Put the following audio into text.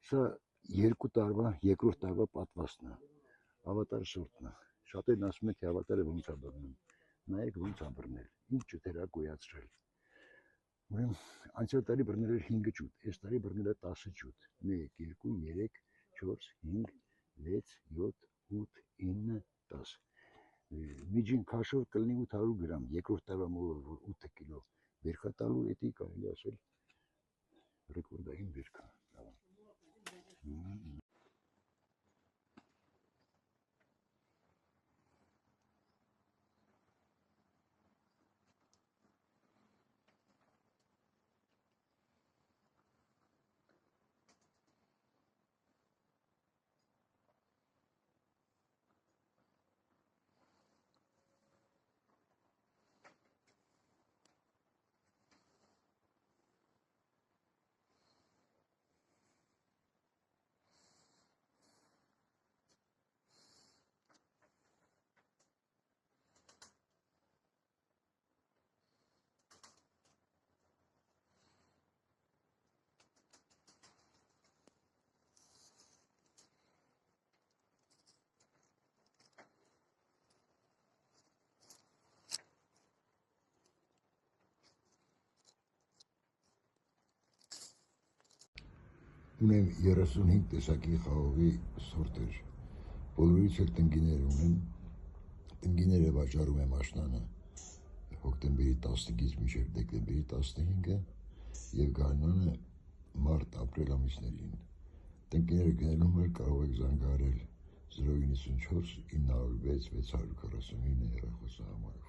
Սա երկու տարվա, երկրորդ տարվա պատվաստն է, ավատարը սորտն է, շատերն ասում են, թե ավատարը ոնց է բռնում, նայեք ոնց է բռնել, ինչ ջութեր է գոյացրել, ուրեմն անցյալ տարի բռնել էր 5 ջութ, այս տարի բռնել է 10 ջութ, 1, 2, 3, 4, 5, 6, 7, 8, 9, 10, միջին քաշով կլինի 800 գրամ, երկրորդ տարվա մոլը, որ 8 կիլո բերքա տալու, էդի կարելի ասել ռեկորդային բերքա, Ունեմ 35 տեսակի խաղողի սորտեր, բոլորից էլ տնկիներ ունեմ, տնկիները վաճառում եմ աշնանը հոկտեմբերի 15-ից մինչև դեկտեմբերի 15-ը և գարնանը մարտ-ապրիլ ամիսներին, տնկիները գնելում էլ կարող եք զանգահարել 094 906 649 հեռախոսահամարով։